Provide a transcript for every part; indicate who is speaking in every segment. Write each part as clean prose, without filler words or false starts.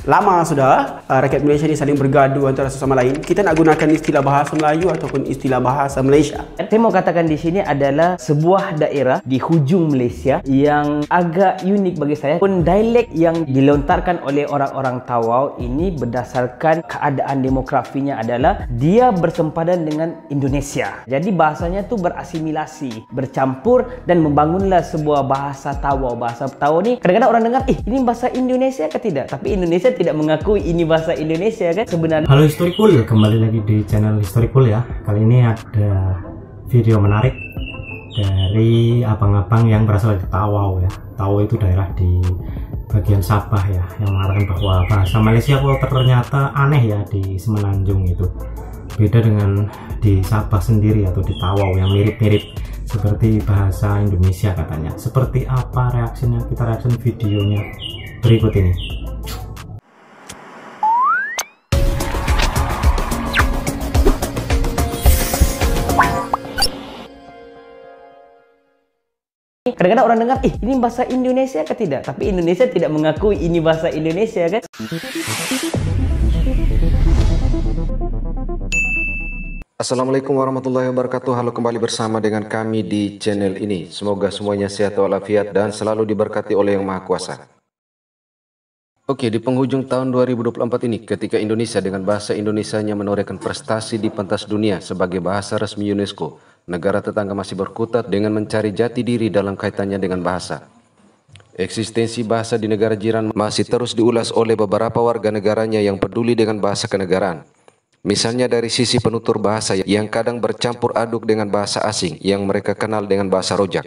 Speaker 1: Lama sudah rakyat Malaysia ni saling bergaduh antara satu sama lain. Kita nak gunakan istilah bahasa Melayu ataupun istilah bahasa Malaysia.
Speaker 2: Saya mau katakan di sini adalah sebuah daerah di hujung Malaysia yang agak unik bagi saya. Pun dialek yang dilontarkan oleh orang-orang Tawau ini berdasarkan keadaan demografinya adalah dia bersempadan dengan Indonesia. Jadi bahasanya tu berasimilasi, bercampur dan membangunlah sebuah bahasa Tawau. Bahasa Tawau ni kadang-kadang orang dengar, ini bahasa Indonesia ke tidak? Tapi Indonesia tidak mengakui ini bahasa Indonesia kan sebenarnya.
Speaker 3: Halo Historikul, kembali lagi di channel Historikul ya. Kali ini ada video menarik dari abang-abang yang berasal dari Tawau ya. Tawau itu daerah di bagian Sabah ya, yang mengatakan bahwa bahasa Malaysia kok ternyata aneh ya di Semenanjung itu. Beda dengan di Sabah sendiri atau di Tawau yang mirip-mirip seperti bahasa Indonesia katanya. Seperti apa reaksinya? Kita reaksi videonya berikut ini.
Speaker 2: Kadang-kadang orang dengar, ini bahasa Indonesia ke tidak? Tapi Indonesia tidak mengakui ini bahasa Indonesia kan?
Speaker 4: Assalamualaikum warahmatullahi wabarakatuh. Halo, kembali bersama dengan kami di channel ini. Semoga semuanya sehat walafiat dan selalu diberkati oleh Yang Maha Kuasa. Oke, di penghujung tahun 2024 ini, ketika Indonesia dengan bahasa Indonesianya menorehkan prestasi di pentas dunia sebagai bahasa resmi UNESCO, negara tetangga masih berkutat dengan mencari jati diri dalam kaitannya dengan bahasa. Eksistensi bahasa di negara jiran masih terus diulas oleh beberapa warga negaranya yang peduli dengan bahasa kenegaraan. Misalnya dari sisi penutur bahasa yang kadang bercampur aduk dengan bahasa asing yang mereka kenal dengan bahasa rojak.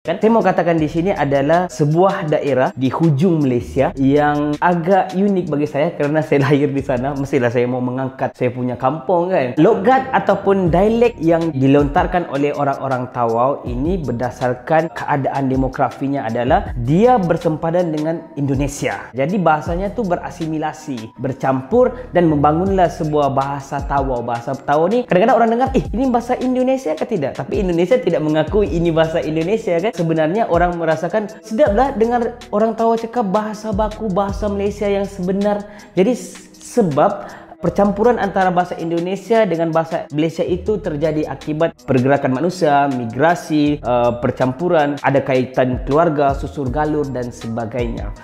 Speaker 2: Saya mau katakan di sini adalah sebuah daerah di hujung Malaysia yang agak unik bagi saya karena saya lahir di sana. Mestilah saya mau mengangkat saya punya kampung kan. Logat ataupun dialek yang dilontarkan oleh orang-orang Tawau ini berdasarkan keadaan demografinya adalah dia bersempadan dengan Indonesia. Jadi bahasanya tu berasimilasi, bercampur dan membangunlah sebuah bahasa Tawau. Bahasa Tawau ni kadang-kadang orang dengar, ini bahasa Indonesia ke tidak? Tapi Indonesia tidak mengakui ini bahasa Indonesia kan? Sebenarnya orang merasakan sedaplah dengar orang Tawau cakap bahasa baku, bahasa Malaysia yang sebenar. Jadi sebab percampuran antara bahasa Indonesia dengan bahasa Malaysia itu terjadi akibat pergerakan manusia, migrasi, percampuran, ada kaitan keluarga, susur galur dan sebagainya.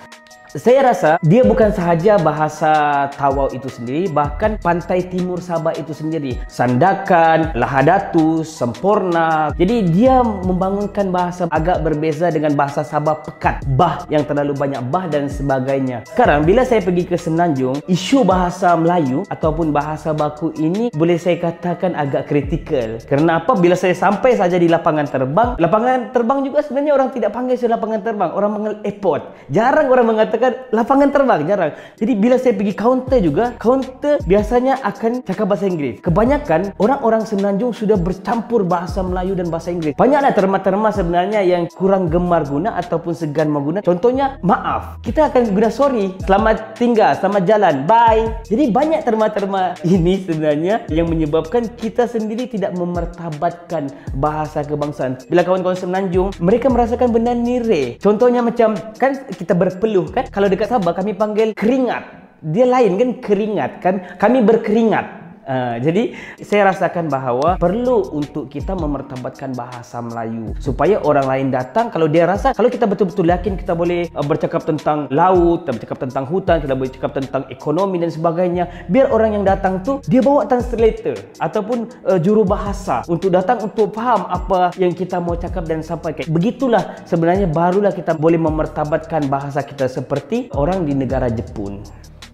Speaker 2: Saya rasa dia bukan sahaja bahasa Tawau itu sendiri, bahkan pantai timur Sabah itu sendiri, Sandakan, Lahadatu, Semporna. Jadi dia membangunkan bahasa agak berbeza dengan bahasa Sabah pekat, bah yang terlalu banyak bah dan sebagainya. Sekarang bila saya pergi ke Semenanjung, isu bahasa Melayu ataupun bahasa baku ini boleh saya katakan agak kritikal. Kerana apa? Bila saya sampai saja di lapangan terbang juga sebenarnya orang tidak panggil saya lapangan terbang, orang panggil airport. Jarang orang mengatakan lapangan terbang, jarang. Jadi bila saya pergi counter juga, counter biasanya akan cakap bahasa Inggeris. Kebanyakan orang-orang Semenanjung sudah bercampur bahasa Melayu dan bahasa Inggeris. Banyaklah terma-terma sebenarnya yang kurang gemar guna ataupun segan mengguna. Contohnya, maaf, kita akan guna sorry, selamat tinggal, selamat jalan, bye. Jadi banyak terma-terma ini sebenarnya yang menyebabkan kita sendiri tidak memertabatkan bahasa kebangsaan. Bila kawan-kawan Semenanjung, mereka merasakan benda nireh. Contohnya macam, kan kita berpeluh kan? Kalau dekat Sabah kami panggil keringat. Dia lain kan keringat kan? Kami berkeringat. Jadi saya rasakan bahawa perlu untuk kita memertabatkan bahasa Melayu supaya orang lain datang, kalau dia rasa, kalau kita betul-betul yakin kita boleh bercakap tentang laut, kita bercakap tentang hutan, kita boleh cakap tentang ekonomi dan sebagainya, biar orang yang datang tu dia bawa translator ataupun juru bahasa untuk datang untuk faham apa yang kita mau cakap dan sampaikan. Begitulah sebenarnya barulah kita boleh memertabatkan bahasa kita seperti orang di negara Jepun.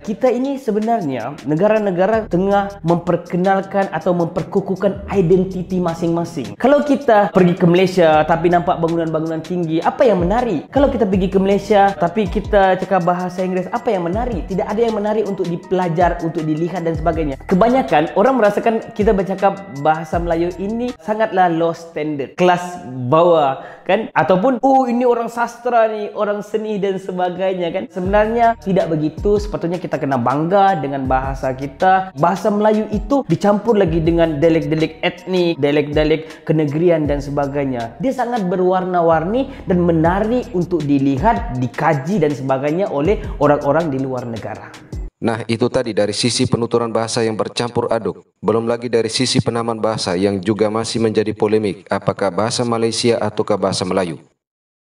Speaker 2: Kita ini sebenarnya negara-negara tengah memperkenalkan atau memperkukuhkan identiti masing-masing. Kalau kita pergi ke Malaysia tapi nampak bangunan-bangunan tinggi, apa yang menarik? Kalau kita pergi ke Malaysia tapi kita cakap bahasa Inggeris, apa yang menarik? Tidak ada yang menarik untuk dipelajar, untuk dilihat dan sebagainya. Kebanyakan orang merasakan kita bercakap bahasa Melayu ini sangatlah low standard, kelas bawah kan? Ataupun ini orang sastra ni, orang seni dan sebagainya kan? Sebenarnya tidak begitu. Sepatutnya kita kita kena bangga dengan bahasa kita. Bahasa Melayu itu dicampur lagi dengan dialek-dialek etnik, dialek-dialek kenegerian dan sebagainya. Dia sangat berwarna-warni dan menarik untuk dilihat, dikaji dan sebagainya oleh orang-orang di luar negara.
Speaker 4: Nah, itu tadi dari sisi penuturan bahasa yang bercampur aduk. Belum lagi dari sisi penamaan bahasa yang juga masih menjadi polemik, apakah bahasa Malaysia ataukah bahasa Melayu.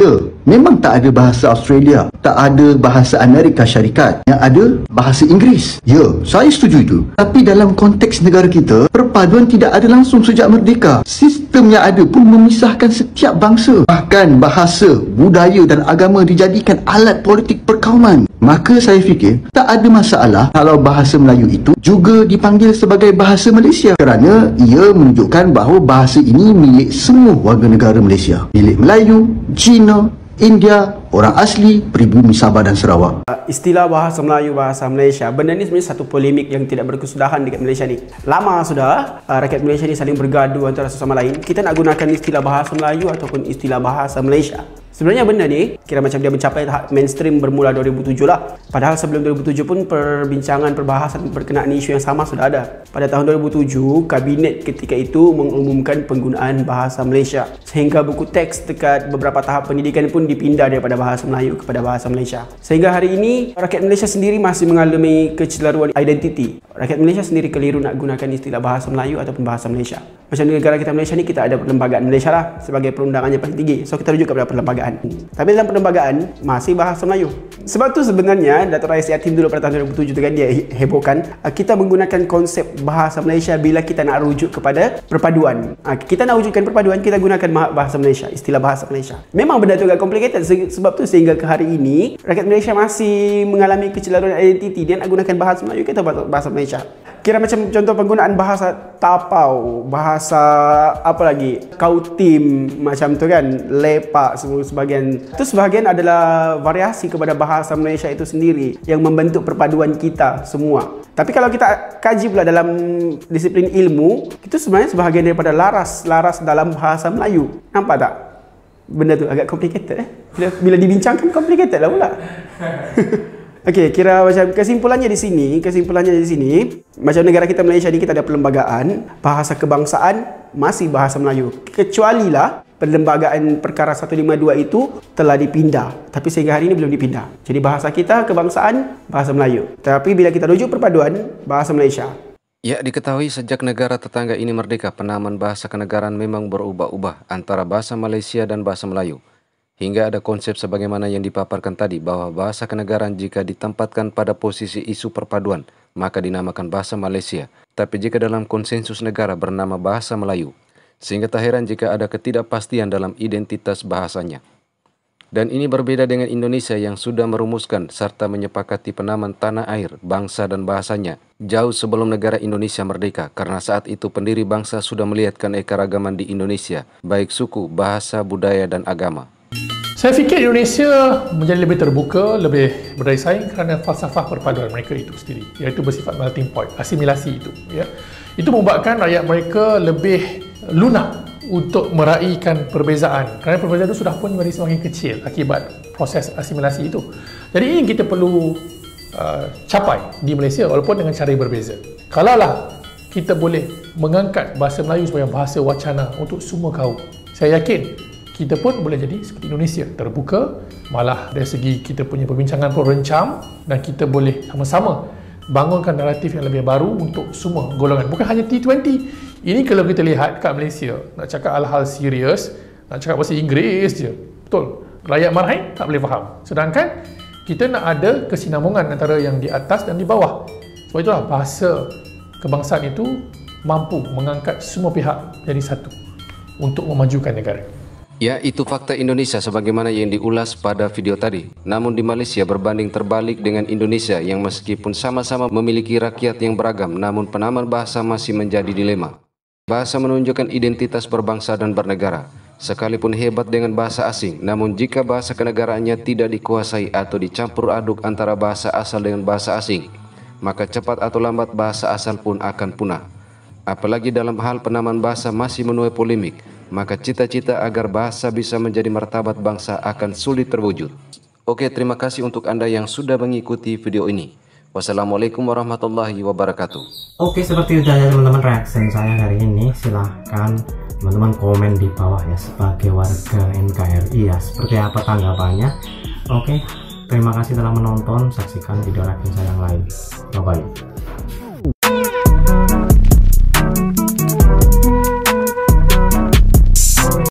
Speaker 5: Ya, memang tak ada bahasa Australia, tak ada bahasa Amerika Syarikat, yang ada bahasa Inggeris. Ya, saya setuju itu. Tapi dalam konteks negara kita, perpaduan tidak ada langsung sejak merdeka. Sistem yang ada pun memisahkan setiap bangsa. Bahkan bahasa, budaya dan agama dijadikan alat politik perkauman. Maka saya fikir tak ada masalah kalau bahasa Melayu itu juga dipanggil sebagai bahasa Malaysia, kerana ia menunjukkan bahawa bahasa ini milik semua warga negara Malaysia. Milik Melayu, Cina, India, orang asli, pribumi Sabah dan Sarawak.
Speaker 1: Istilah bahasa Melayu, bahasa Malaysia, benda ni sebenarnya satu polemik yang tidak berkesudahan dekat Malaysia ni. Lama sudah rakyat Malaysia ni saling bergaduh antara sesama lain. Kita nak gunakan istilah bahasa Melayu ataupun istilah bahasa Malaysia. Sebenarnya benda ni kira macam dia mencapai tahap mainstream bermula 2007 lah. Padahal sebelum 2007 pun perbincangan perbahasan berkenaan isu yang sama sudah ada. Pada tahun 2007, kabinet ketika itu mengumumkan penggunaan bahasa Malaysia. Sehingga buku teks dekat beberapa tahap pendidikan pun dipindah daripada bahasa Melayu kepada bahasa Malaysia. Sehingga hari ini, rakyat Malaysia sendiri masih mengalami kecelaruan identiti. Rakyat Malaysia sendiri keliru nak gunakan istilah bahasa Melayu ataupun bahasa Malaysia. Macam di negara kita Malaysia ni, kita ada perlembagaan Malaysia lah sebagai perundangannya paling tinggi. So kita rujuk kepada perlembagaan. Tapi dalam perlembagaan masih bahasa Melayu. Sebab tu sebenarnya Dato' Rais Yatim dulu pada tahun 2007 tu kan dia hebohkan, kita menggunakan konsep bahasa Malaysia bila kita nak rujuk kepada perpaduan. Kita nak wujudkan perpaduan, kita gunakan bahasa Malaysia, istilah bahasa Malaysia. Memang benda tu agak complicated, sebab tu sehingga ke hari ini rakyat Malaysia masih mengalami kecelaruan identiti. Dia nak gunakan bahasa Melayu, kita bahasa Malaysia. Kira macam contoh penggunaan bahasa tapau, bahasa apa lagi, kautim macam tu kan, lepak semua sebahagian. Itu sebahagian adalah variasi kepada bahasa Malaysia itu sendiri yang membentuk perpaduan kita semua. Tapi kalau kita kaji pula dalam disiplin ilmu, itu sebenarnya sebahagian daripada laras dalam bahasa Melayu. Nampak tak? Benda tu agak complicated Bila dibincangkan complicated lah pula. Okey, kira macam kesimpulannya di sini, macam negara kita Malaysia ni kita ada perlembagaan, bahasa kebangsaan masih bahasa Melayu. Kecuali lah perlembagaan perkara 152 itu telah dipindah, tapi sehingga hari ini belum dipindah. Jadi bahasa kita kebangsaan bahasa Melayu. Tapi bila kita rujuk perpaduan bahasa Malaysia.
Speaker 4: Ya, diketahui sejak negara tetangga ini merdeka, penamaan bahasa kenegaraan memang berubah-ubah antara bahasa Malaysia dan bahasa Melayu. Hingga ada konsep sebagaimana yang dipaparkan tadi bahwa bahasa kenegaraan jika ditempatkan pada posisi isu perpaduan, maka dinamakan bahasa Malaysia. Tapi jika dalam konsensus negara bernama bahasa Melayu. Sehingga tak heran jika ada ketidakpastian dalam identitas bahasanya. Dan ini berbeda dengan Indonesia yang sudah merumuskan serta menyepakati penamaan tanah air, bangsa dan bahasanya jauh sebelum negara Indonesia merdeka, karena saat itu pendiri bangsa sudah melihat keanekaragaman di Indonesia, baik suku, bahasa, budaya dan agama.
Speaker 6: Saya fikir Indonesia menjadi lebih terbuka, lebih berdaya saing kerana falsafah perpaduan mereka itu sendiri, iaitu bersifat melting pot, asimilasi itu. Ya. Itu membuatkan rakyat mereka lebih lunak untuk meraihkan perbezaan, kerana perbezaan itu sudah pun menjadi semakin kecil akibat proses asimilasi itu. Jadi ini kita perlu capai di Malaysia walaupun dengan cara yang berbeza. Kalaulah kita boleh mengangkat bahasa Melayu sebagai bahasa wacana untuk semua kaum, saya yakin kita pun boleh jadi seperti Indonesia, terbuka, malah dari segi kita punya perbincangan pun rencam, dan kita boleh sama-sama bangunkan naratif yang lebih baru untuk semua golongan. Bukan hanya T20. Ini kalau kita lihat kat Malaysia, nak cakap hal-hal serius, nak cakap bahasa Inggeris je. Betul. Rakyat marahin tak boleh faham. Sedangkan kita nak ada kesinambungan antara yang di atas dan di bawah. Sebab itulah bahasa kebangsaan itu mampu mengangkat semua pihak jadi satu untuk memajukan negara.
Speaker 4: Ya, itu fakta Indonesia sebagaimana yang diulas pada video tadi. Namun di Malaysia berbanding terbalik dengan Indonesia yang meskipun sama-sama memiliki rakyat yang beragam, namun penamaan bahasa masih menjadi dilema. Bahasa menunjukkan identitas berbangsa dan bernegara. Sekalipun hebat dengan bahasa asing, namun jika bahasa kenegaraannya tidak dikuasai atau dicampur aduk antara bahasa asal dengan bahasa asing, maka cepat atau lambat bahasa asal pun akan punah. Apalagi dalam hal penamaan bahasa masih menuai polemik, maka cita-cita agar bahasa bisa menjadi martabat bangsa akan sulit terwujud. Oke, terima kasih untuk Anda yang sudah mengikuti video ini. Wassalamualaikum warahmatullahi wabarakatuh.
Speaker 3: Oke, seperti itu aja teman-teman reaction saya hari ini. Silahkan teman-teman komen di bawah ya, sebagai warga NKRI ya, seperti apa tanggapannya. Oke, terima kasih telah menonton. Saksikan video reaction saya yang lain. Bye bye.